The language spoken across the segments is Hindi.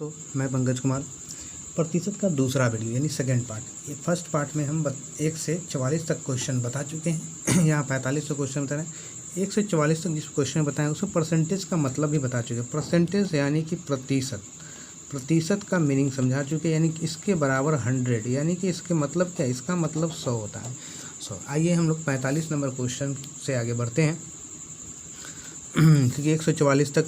दोस्तों, मैं पंकज कुमार। प्रतिशत का दूसरा वीडियो यानी सेकंड पार्ट। ये फर्स्ट पार्ट में हम 1 से 44 तक क्वेश्चन बता चुके हैं। यहाँ 4500 क्वेश्चन बता रहे हैं। 1 से 44 तक जिस क्वेश्चन बताएं उसमें परसेंटेज का मतलब भी बता चुके हैं। परसेंटेज यानी कि प्रतिशत, प्रतिशत का मीनिंग समझा चुके हैं। यानी कि इसके बराबर 100, यानी कि इसके मतलब क्या, इसका मतलब 100 होता है। 100। आइए हम लोग 45 नंबर क्वेश्चन से आगे बढ़ते हैं, क्योंकि 144 तक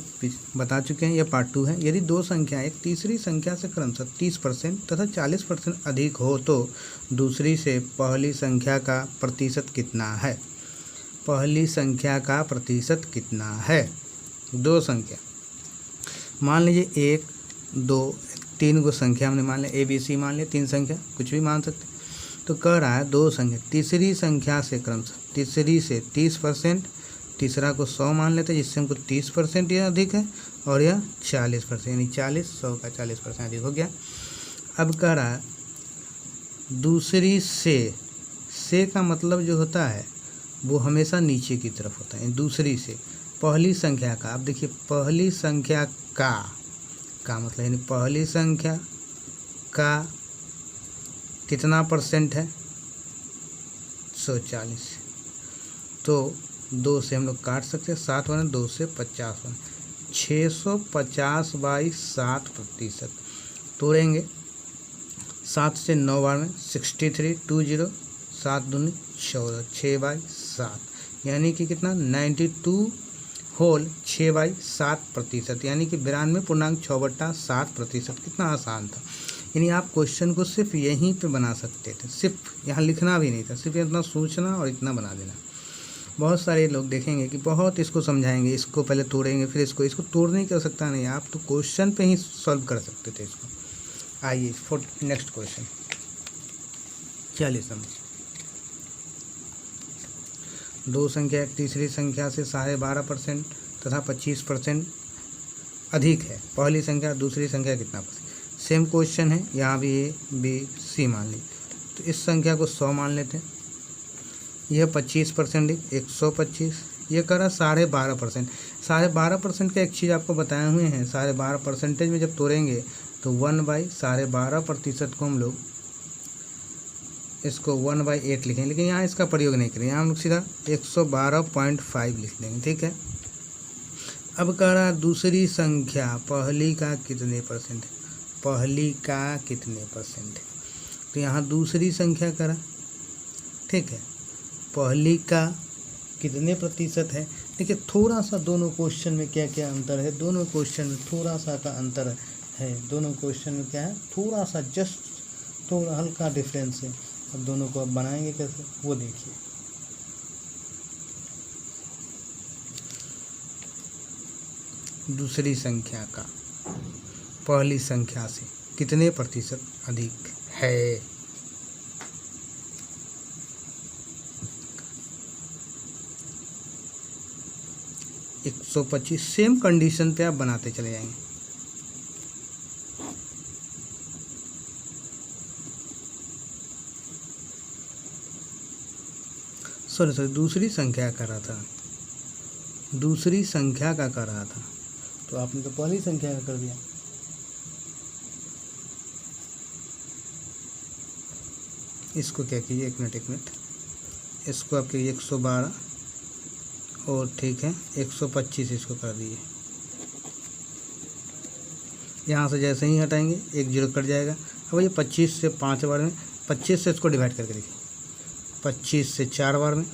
बता चुके हैं। यह पार्ट 2 है। यदि दो संख्याएं एक तीसरी संख्या से क्रमशः 30% तथा 40% अधिक हो तो दूसरी से पहली संख्या का प्रतिशत कितना है? पहली संख्या का प्रतिशत कितना है? दो संख्या, मान लीजिए 1, 2, 3 गो संख्या हमने मान लिया, ABC मान लिया, 3 संख्या, कुछ भी मान सकते। तो कह रहा है दो संख्या तीसरी संख्या से क्रमशः, तीसरी से 30%, तीसरा को 100 मान लेते हैं, जिससे हमको 30% यह अधिक है, और यह 40%, यानी 40, 100 का 40% अधिक हो गया। अब कह रहा है दूसरी से का मतलब जो होता है वो हमेशा नीचे की तरफ होता है। दूसरी से पहली संख्या का, अब देखिए पहली संख्या का मतलब यानी पहली संख्या का कितना परसेंट है? 140। तो 2 से हम लोग काट सकते हैं, 7 बने, 2 से 50 बने, 650/60%। तोड़ेंगे 7 से 9 बार में 63, 20, 7 दूनी 14, 6/7, यानी कि कितना 92 होल 6/7%, यानी कि 92.6/7%। कितना आसान था। यानी आप क्वेश्चन को सिर्फ यहीं पे बना सकते थे, सिर्फ यहाँ लिखना भी नहीं था, सिर्फ इतना सोचना और इतना बना देना। बहुत सारे लोग देखेंगे कि बहुत इसको समझाएंगे, इसको पहले तोड़ेंगे, फिर इसको तोड़ने की आवश्यकता नहीं है, आप तो क्वेश्चन पे ही सॉल्व कर सकते थे इसको। आइए नेक्स्ट क्वेश्चन 40 नंबर। दो संख्या एक तीसरी संख्या से 12.5% तथा 25% अधिक है। पहली संख्या दूसरी संख्या कितना परसेंट? सेम क्वेश्चन है, यहाँ भी ABC मान ली, तो इस संख्या को 100 मान लेते हैं। यह 25% 125। ये करा 12.5%। 12.5% का एक चीज़ आपको बताए हुए हैं, 12.5% में जब तोड़ेंगे तो 1/12% को हम लोग इसको 1/8 लिखेंगे, लेकिन यहाँ इसका प्रयोग नहीं करेंगे, यहाँ हम लोग सीधा 112.5 लिख देंगे। ठीक है। अब कह रहा दूसरी संख्या पहली का कितने परसेंट है? पहली का कितने परसेंट है? तो यहाँ दूसरी संख्या करा, ठीक है, पहली का कितने प्रतिशत है? देखिए थोड़ा सा दोनों क्वेश्चन में क्या क्या अंतर है, दोनों क्वेश्चन में थोड़ा सा का अंतर है। दोनों क्वेश्चन में क्या है, थोड़ा सा जस्ट थोड़ा हल्का डिफरेंस है। अब दोनों को अब बनाएंगे कैसे वो देखिए। दूसरी संख्या का पहली संख्या से कितने प्रतिशत अधिक है? एक 125। सेम कंडीशन पे आप बनाते चले जाएंगे। सॉरी दूसरी संख्या कर रहा था, दूसरी संख्या का कर रहा था, तो आपने तो पहली संख्या का कर दिया। इसको क्या कीजिए, एक मिनट, इसको आप कीजिए 112 और ठीक है 125 इसको कर दिए। यहाँ से जैसे ही हटाएंगे 1 0 कट जाएगा। अब ये 25 से 5 बार में, 25 से इसको डिवाइड करके देखिए, 25 से 4 बार में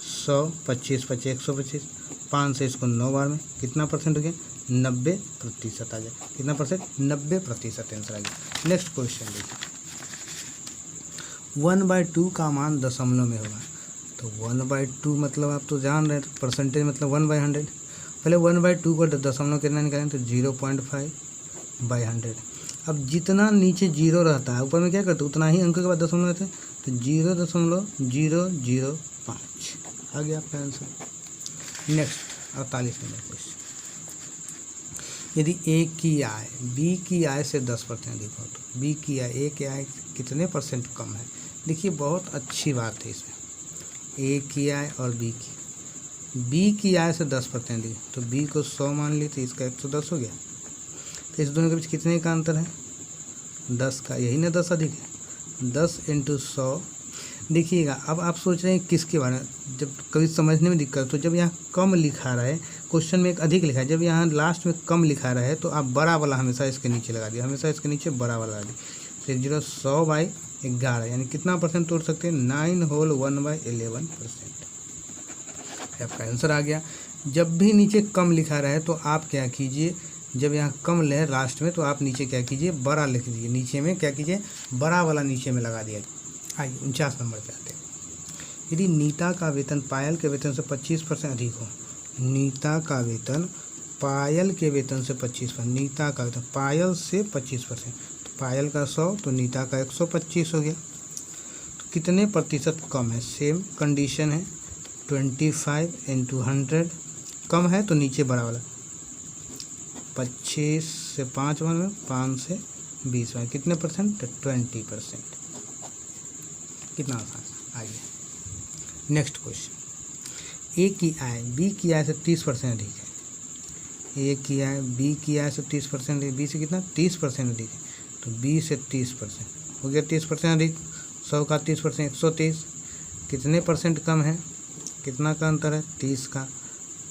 100, 25 25 125, 5 से इसको 9 बार में, कितना परसेंट हो गया? 90% आ जाए। कितना परसेंट? 90% आंसर आ गया। नेक्स्ट क्वेश्चन देखिए, 1/2 का मान दशमलव में होगा। तो 1/2 मतलब आप तो जान रहे हैं, परसेंटेज मतलब 1/100। पहले 1/2 को दशमलव कितना निकालें तो 0.5/100। अब जितना नीचे 0 रहता है ऊपर में क्या करते, उतना ही अंक के बाद दशमलव रहते हैं, तो 0.005 आ गया आपका आंसर। Next 48 number question. यदि A की आय B की आय से 10% अधिक हो तो B की आय A की आय कितने परसेंट कम है? देखिए बहुत अच्छी बात है इसमें, A की आय और B की आय से 10% दी, तो B को 100 मान ली तो इसका 110 हो गया। तो इस दोनों के बीच कितने का अंतर है? 10 का। यही ना 10 अधिक है। 10 × 100। देखिएगा, अब आप सोच रहे हैं किसके बारे में, जब कभी समझने में दिक्कत तो जब यहाँ कम लिखा रहा है, क्वेश्चन में एक अधिक लिखा है, जब यहाँ लास्ट में कम लिखा रहा है तो आप बड़ा वाला हमेशा इसके नीचे लगा दिया, हमेशा इसके नीचे बड़ा वाला लगा दिया। 0 100/11 यानी कितना परसेंट तोड़ सकते हैं? 9 होल 1/11%। आपका आंसर आ गया। जब भी नीचे कम लिखा रहा है तो आप क्या कीजिए, जब यहाँ कम ले लास्ट में तो आप नीचे क्या कीजिए, बड़ा लिख दीजिए। नीचे में क्या कीजिए, बड़ा वाला नीचे में लगा दिया। आइए 49 नंबर पे आते हैं। यदि नीता का वेतन पायल के वेतन से 25% अधिक हो, नीता का वेतन पायल के वेतन से 25%, नीता का वेतन पायल से 25%, तो पायल का 100 तो नीता का 125 हो गया। तो कितने प्रतिशत कम है? सेम कंडीशन है, 25 × 100। कम है तो नीचे बड़ा वाला, 25 से 5 में 5 से 20 में कितने परसेंट? 20%। कितना आसान। आइए नेक्स्ट क्वेश्चन। ए की आय बी की आय से 30% अधिक है। ए की आय बी की आय से 30% अधिक, बी से कितना? 30% अधिक है। तो बी से 30% हो गया, 30% अधिक। 100 का 30% 130। कितने परसेंट कम है? कितना का अंतर है? 30 का।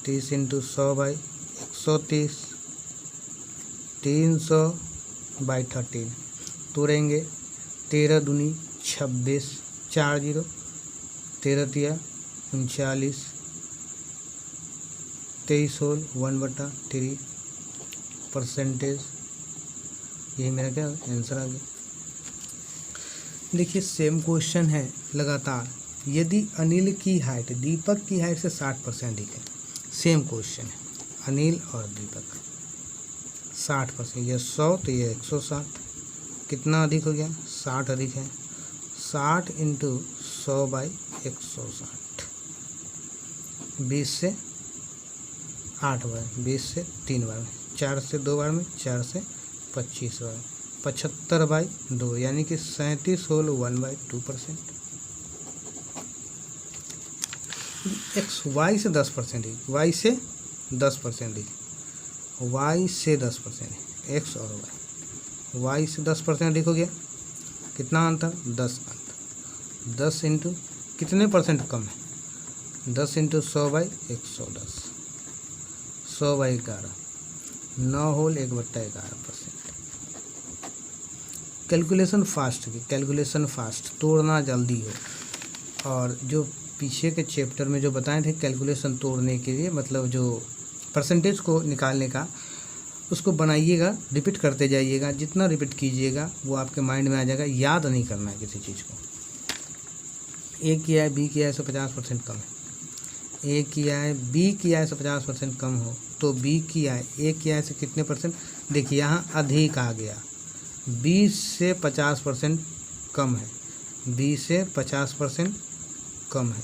30 × 100/130, 300/13 तोड़ेंगे। 13 दूनी 26, 4 0, 13 तिया 39, 23 होल 1/3 परसेंटेज। यही मेरा क्या आंसर आ गया। देखिए सेम क्वेश्चन है लगातार। यदि अनिल की हाइट दीपक की हाइट से 60% अधिक है, सेम क्वेश्चन है, अनिल और दीपक 60%, ये 100 तो ये 160। कितना अधिक हो गया? 60 अधिक है। 60 × 100/160, 20 से 8 बार, 20 से 3 बार में, 4 से 2 बार में, 4 से 25 बार, 75/2 यानी कि 37 होल 1/2%। एक्स वाई से 10% अधिक, वाई से 10% अधिक, वाई से 10%, एक्स और वाई से 10% अधिक हो गया। कितना अंतर? 10 अंतर। 10 × कितने परसेंट कम है? 10 × 100/110, 100/11, 9 होल 1/11%। कैलकुलेशन फास्ट की, कैलकुलेशन फास्ट, तोड़ना जल्दी हो। और जो पीछे के चैप्टर में जो बताए थे कैलकुलेशन तोड़ने के लिए, मतलब जो परसेंटेज को निकालने का, उसको बनाइएगा, रिपीट करते जाइएगा। जितना रिपीट कीजिएगा वो आपके माइंड में आ जाएगा। याद नहीं करना है किसी चीज़ को। ए की आय बी की आय से 50% कम है। ए की आय बी की आय से 50% कम हो तो बी की आय ए की आय से कितने परसेंट? देखिए यहाँ अधिक आ गया। 20 से 50% कम है, 20 से 50% कम है।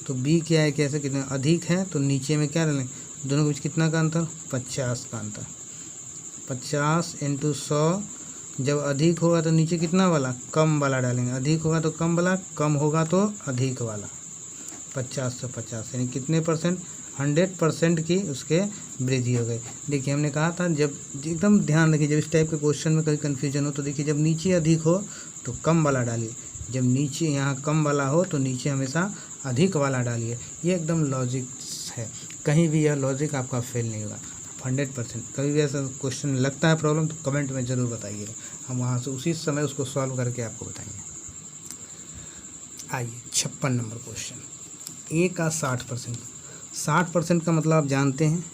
तो बी की आय कैसे कितना अधिक है? तो नीचे में क्या डालें? दोनों के बीच कितना का अंतर? 50 का अंतर। 50 × 100। जब अधिक होगा तो नीचे कितना वाला? कम वाला डालेंगे। अधिक होगा तो कम वाला, कम होगा तो अधिक वाला। 50 से 50 यानी कितने परसेंट? 100% की उसके वृद्धि हो गई। देखिए हमने कहा था, जब एकदम ध्यान रखिए, जब इस टाइप के क्वेश्चन में कहीं कन्फ्यूजन हो तो देखिए, जब नीचे अधिक हो तो कम वाला डालिए, जब नीचे यहाँ कम वाला हो तो नीचे हमेशा अधिक वाला डालिए। ये एकदम लॉजिक है, कहीं भी यह लॉजिक आपका फेल नहीं होगा 100%। कभी भी ऐसा क्वेश्चन लगता है प्रॉब्लम तो कमेंट में ज़रूर बताइएगा, हम वहाँ से उसी समय उसको सॉल्व करके आपको बताएंगे। आइए 56 नंबर क्वेश्चन। ए का 60%, 60% का मतलब आप जानते हैं,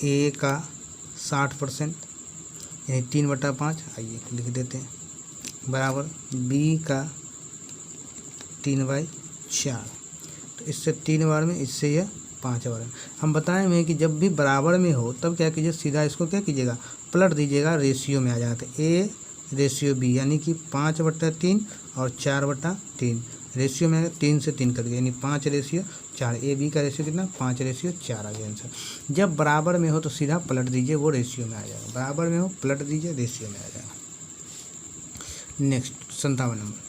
ए का 60% यानी 3/5। आइए लिख देते हैं, बराबर बी का 3/4। तो इससे 3 बार में, इससे यह 5 बार में। हम बताए हुए कि जब भी बराबर में हो तब क्या कीजिए, सीधा इसको क्या कीजिएगा, पलट दीजिएगा, रेशियो में आ जाता है। ए रेशियो बी यानी कि 5/3 और 4/3 रेशियो में 3 से 3 कर दिया यानी 5/4। ए बी का रेशियो कितना? 5/4 आ गया आंसर। जब बराबर में हो तो सीधा पलट दीजिए, वो रेशियो में आ जाएगा। बराबर में हो पलट दीजिए, रेशियो में आ जाएगा। Next 57 number.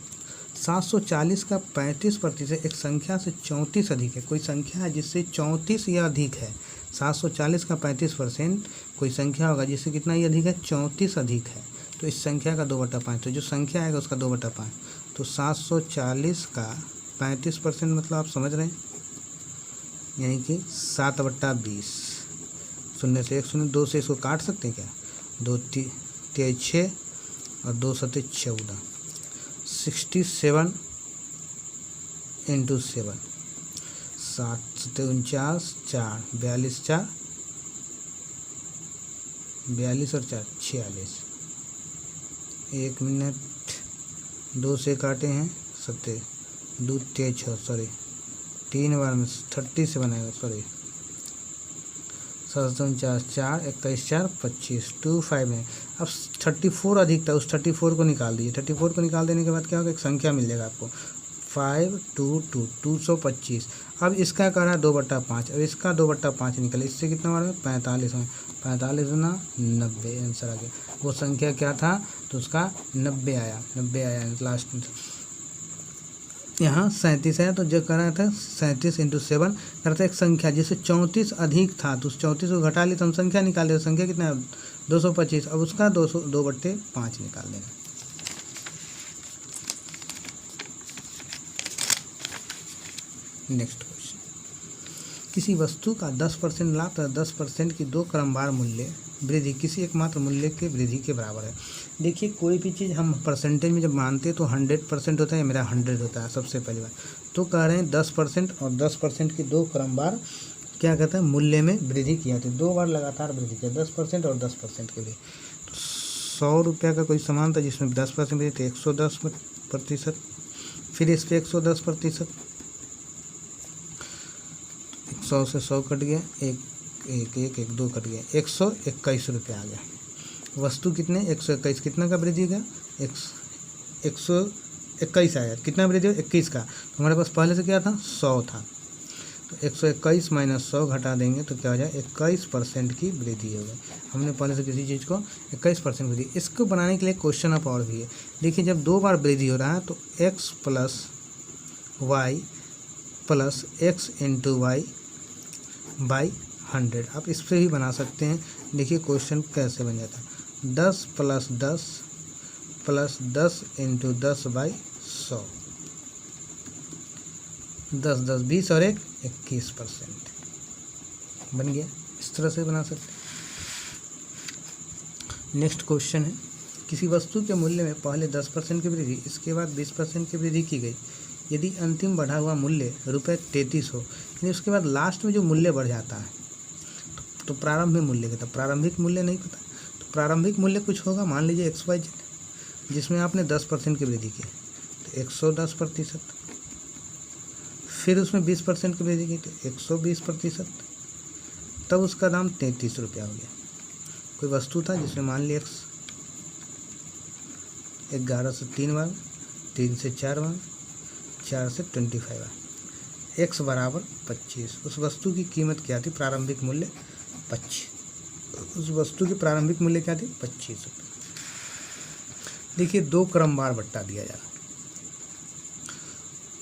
740 का 35% एक संख्या से 34 अधिक है। कोई संख्या है जिससे 34 या अधिक है। 740 का 35% कोई संख्या होगा जिससे कितना ही अधिक है, 34 अधिक है, तो इस संख्या का 2/5, तो जो संख्या आएगा उसका 2/5, तो 740 का 35% मतलब आप समझ रहे हैं, यानी कि 7/20। शून्य से 1 शून्य, 2 से इसको काट सकते हैं क्या, 2 तेज 6 और 2 सते 14, 67 × 7, 7 सते 49, 4 42 4 42 और 4 46, 1 मिनट, 2 से काटे हैं 7, 2 तेज 6, सॉरी 3 बार में 30 से बनाएगा, सॉरी 7 4 21 4 25, 25 है। अब 34 अधिक था, उस 34 को निकाल दीजिए। 34 को निकाल देने के बाद क्या होगा, एक संख्या मिल जाएगा आपको, 522 225। अब इसका कह रहा है 2/5, अब इसका 2/5 निकले, इससे कितना बार में 45 में, 45 गुना 90 आंसर आ गया। वो संख्या क्या था, तो उसका 90 आया, 90 आया लास्ट में। यहाँ 37 है, तो जो कह रहा था 37 × 7 करता है एक संख्या जिससे 34 अधिक था, तो उस 34 को घटा ली तो हम संख्या निकाले, तो संख्या कितना है 225, अब उसका 2/5 निकाल देना। नेक्स्ट क्वेश्चन, किसी वस्तु का 10% लाभ तथा 10% की 2 क्रमवार मूल्य वृद्धि किसी एकमात्र मूल्य के वृद्धि के बराबर है। देखिए कोई भी चीज़ हम परसेंटेज में जब मानते हैं तो 100% होता है, मेरा 100 होता है सबसे पहली बार, तो कह रहे हैं 10% और 10% की 2 क्रमवार क्या कहता है मूल्य में वृद्धि की जाती है, 2 बार लगातार वृद्धि किया, 10% और 10% के लिए। तो 100 रुपये का कोई सामान था जिसमें 10% वृद्धि थी, 110%, फिर इस पर 110%, 100 से 100 कट गया, 1 कट गया, 121 रुपये आ गया। वस्तु कितने 121, कितना का वृद्धि का 121 आया, कितना वृद्धि हो 21 का, तो हमारे पास पहले से क्या था 100 था, तो 121 माइनस 100 घटा देंगे तो क्या हो जाए 21% की वृद्धि हो गई। हमने पहले से किसी चीज़ को 21% वृद्धि, इसको बनाने के लिए क्वेश्चन अप और भी है। देखिए जब 2 बार वृद्धि हो रहा है तो x + y + x × y / 100, आप इस पर भी बना सकते हैं। देखिए क्वेश्चन कैसे बन जाता है, 10 + 10 + 10 × 10/100, 10 10 20 और 1 21% बन गया। इस तरह से बना सकते हैं। नेक्स्ट क्वेश्चन है, किसी वस्तु के मूल्य में पहले 10% की वृद्धि, इसके बाद 20% की वृद्धि की गई, यदि अंतिम बढ़ा हुआ मूल्य ₹33 हो, यानी उसके बाद लास्ट में जो मूल्य बढ़ जाता है तो प्रारंभिक मूल्य कहता है, प्रारंभिक मूल्य नहीं पता, तो प्रारंभिक मूल्य कुछ होगा, मान लीजिए XYZ, जिसमें आपने 10% की वृद्धि की तो 110%, फिर उसमें 20% की वृद्धि की तो 120%, तब उसका दाम 33 रुपया हो गया। कोई वस्तु था जिसमें मान लिया 11 से 3 बार, 3 से 4 बार, 4 से 25 बार, x = 25। उस वस्तु की कीमत क्या थी, प्रारंभिक मूल्य 25, उस वस्तु की प्रारंभिक मूल्य क्या थी 25 रुपये। देखिए 2 क्रमवार बट्टा दिया जा रहा,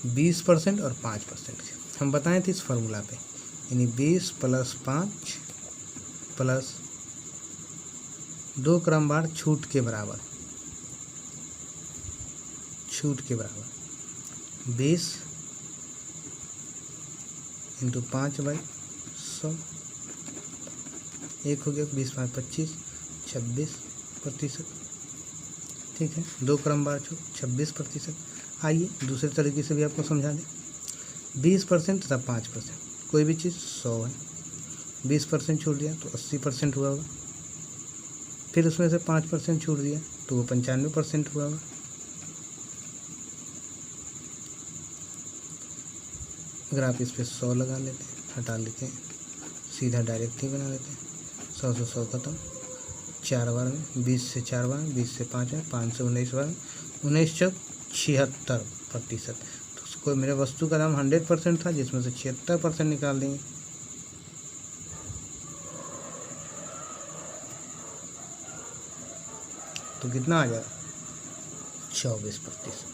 20% और 5% के, हम बताए थे इस फार्मूला पे, यानी 20 + 5 + 2 क्रमवार छूट के बराबर, 20 × 5/100, 1 हो गया, 20 × 5 = 25, 26%, ठीक है, 2 क्रमवार छूट 26%। आइए दूसरे तरीके से भी आपको समझा दें, 20% तथा 5%, कोई भी चीज़ 100 है, 20% छूट दिया तो 80% हुआ होगा, फिर उसमें से 5% छूट दिया तो वो 95% हुआ होगा। अगर आप इस पर 100 लगा लेते हैं, हटा लेते हैं, सीधा डायरेक्ट ही बना लेते हैं, 100 से 100 खत्म, 4 बार में, 20 से 4 बार, 20 से 5 है, 5 से 19 बार, 19 × 76%, तो उसको मेरे वस्तु का दाम 100% था जिसमें से 76% निकाल देंगे, तो कितना आ जाएगा 24%।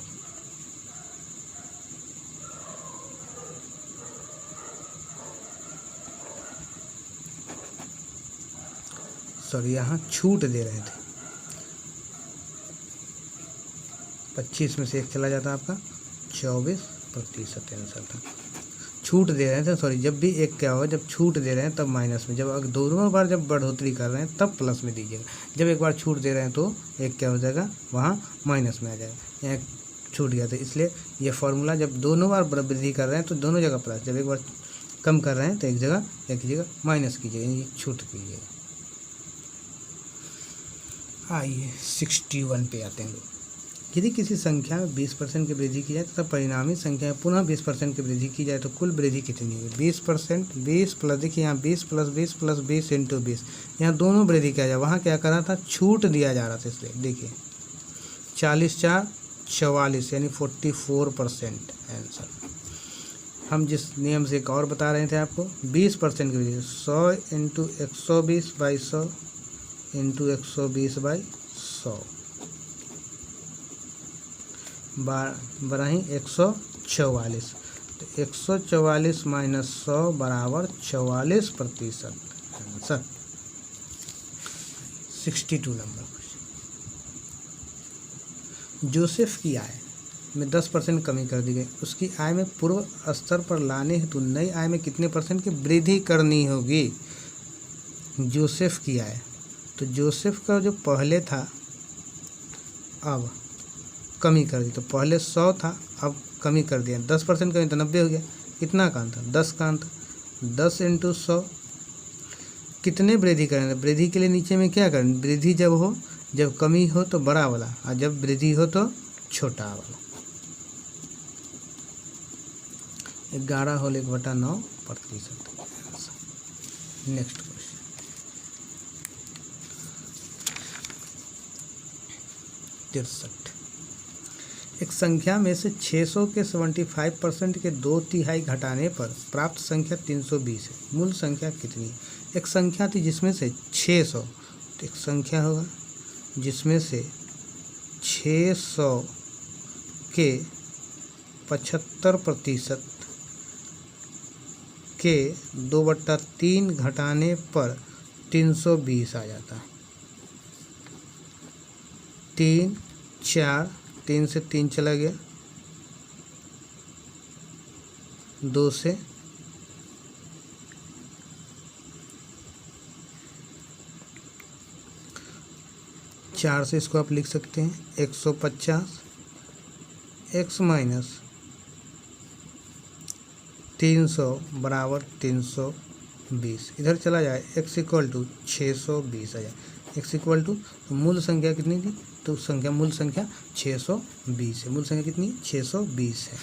सॉरी यहाँ छूट दे रहे थे, 25 में से 1 चला जाता आपका 24% आंसर था। छूट दे रहे थे, सॉरी जब भी एक क्या होगा, जब छूट दे रहे हैं तब माइनस में, जब अगर दोनों बार जब बढ़ोतरी कर रहे हैं तब प्लस में दीजिएगा। जब एक बार छूट दे रहे हैं तो एक क्या हो जाएगा, वहाँ माइनस में आ जाएगा। यहाँ छूट गया था, इसलिए ये फॉर्मूला जब दोनों बार वृद्धि कर रहे हैं तो दोनों जगह प्लस, जब एक बार कम कर रहे हैं तो एक जगह माइनस कीजिएगा, ये छूट कीजिएगा। आइए 61 पे आते हैं। यदि किसी संख्या में 20% की वृद्धि की जाए तथा परिणामी संख्या में पुनः 20% की वृद्धि की जाए तो कुल वृद्धि कितनी होगी? 20%, 20 प्लस, देखिए यहाँ 20 प्लस 20 प्लस 20 इंटू 20, यहाँ दोनों वृद्धि किया जाए। वहाँ क्या करा था, छूट दिया जा रहा था, इसलिए देखिए 40×4 44 यानी 44% आंसर। हम जिस नियम से एक और बता रहे थे आपको, 20% की वृद्धि 100 इंटू 120/100 इंटू 120/100 बराही 144, तो 144 माइनस 100 बराबर 44% आंसर। 62 number question. जोसेफ की आय में 10% कमी कर दी गई, उसकी आय में पूर्व स्तर पर लाने हेतु नई आय में कितने % की वृद्धि करनी होगी? जोसेफ की आय, तो जोसेफ का जो पहले था अब कमी कर दी, तो पहले 100 था अब कमी कर दिया, 10% कमी तो 90 हो गया। कितना का अंतर? 10 का अंतर। 10 इंटू 100 कितने वृद्धि करें? वृद्धि के लिए नीचे में क्या करें? वृद्धि जब हो, जब कमी हो तो बड़ा वाला, और जब वृद्धि हो तो छोटा वाला। 11 होल 1/9%। Next question 63। एक संख्या में से 600 के 75% के 2/3 घटाने पर प्राप्त संख्या 320 है। मूल संख्या कितनी है? एक संख्या थी जिसमें से 600, तो एक संख्या होगा जिसमें से 600 के 75% के 2/3 घटाने पर 320 आ जाता है। 3 4, 3 से 3 चला गया, 2 से 4 से इसको आप लिख सकते हैं 150 x माइनस 300 बराबर 320। इधर चला जाए x इक्वल टू 620 आ जाए। x इक्वल टू मूल संख्या कितनी थी? तो मूल संख्या 620 है। मूल संख्या कितनी है? 620 है।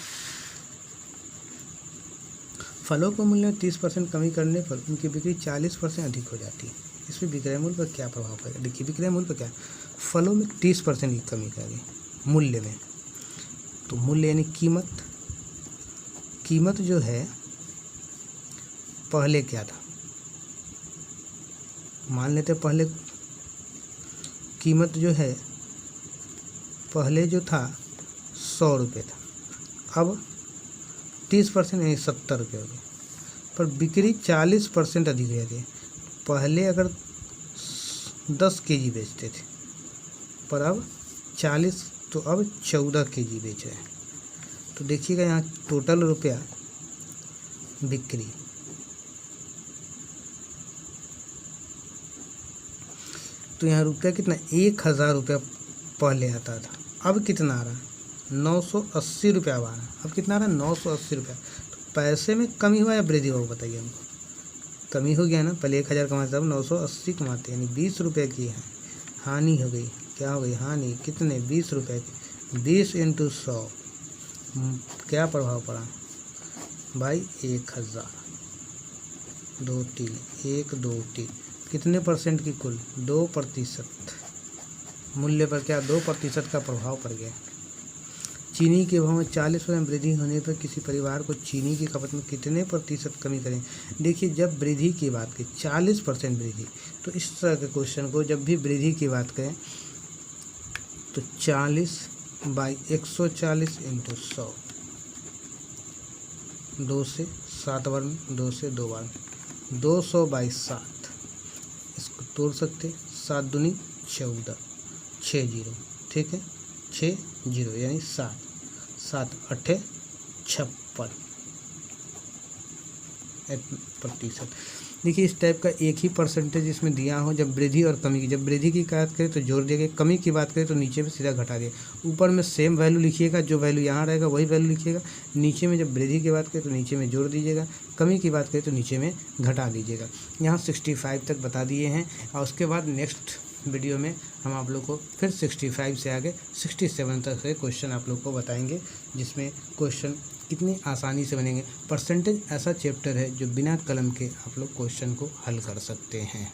फलों को मूल्य में 30% कमी करने पर उनकी बिक्री 40% अधिक हो जाती है। इसमें विक्रय मूल्य पर क्या प्रभाव पड़ेगा? देखिए विक्रय मूल्य पर क्या, फलों में 30% की कमी करेगी मूल्य में, तो मूल्य यानी कीमत। कीमत जो है पहले क्या था, मान लेते पहले कीमत जो है पहले जो था 100 रुपये था, अब 30% यानी 70 रुपये हो गए, पर बिक्री 40% अधिक हो जाती है। पहले अगर 10 केजी बेचते थे पर अब 40, तो अब 14 केजी बेच रहे हैं। तो देखिएगा यहाँ टोटल रुपया बिक्री, तो यहाँ रुपया कितना, 1000 रुपया पहले आता था, अब कितना आ रहा है? 980 रुपया आ रहा है। अब कितना आ रहा है? 980 रुपया। तो पैसे में कमी हुआ या वृद्धि हुआ, बताइए हमको। कमी हो गया ना, पहले 1000 कमाते, अब 980 कमाते, यानी 20 रुपये की है हानि हो गई। क्या हो गई? हानि। कितने? 20 रुपये की। 20 इंटू 100 क्या प्रभाव पड़ा भाई? 1000। 2 3 1 2 3 कितने % की? कुल 2%। मूल्य पर क्या 2% का प्रभाव पड़ गया। चीनी के भाव में 40% वृद्धि होने पर किसी परिवार को चीनी की खपत में कितने % कमी करें? देखिए जब वृद्धि की बात करें 40% वृद्धि, तो इस तरह के क्वेश्चन को जब भी वृद्धि की बात करें तो 40/140 इंटू 100, 2 से 7 बार में, 2 से 2 बार में, 200/7 इसको तोड़ सकते, 7 दूनी 14, 6 जीरो, ठीक है, 6 जीरो यानी 7, 7 8 56 प्रतिशत। देखिए इस टाइप का एक ही परसेंटेज इसमें दिया हो, जब वृद्धि और कमी की, जब वृद्धि की बात करें तो जोड़ दिया गया, कमी की बात करें तो नीचे में सीधा घटा दिया। ऊपर में सेम वैल्यू लिखिएगा, जो वैल्यू यहाँ रहेगा वही वैल्यू लिखिएगा, नीचे में जब वृद्धि की बात करें तो नीचे में जोड़ दीजिएगा, कमी की बात करें तो नीचे में घटा दीजिएगा। यहाँ 65 तक बता दिए हैं और उसके बाद नेक्स्ट वीडियो में हम आप लोग को फिर 65 से आगे 67 तक के क्वेश्चन आप लोग को बताएंगे, जिसमें क्वेश्चन कितनी आसानी से बनेंगे। परसेंटेज ऐसा चैप्टर है जो बिना कलम के आप लोग क्वेश्चन को हल कर सकते हैं।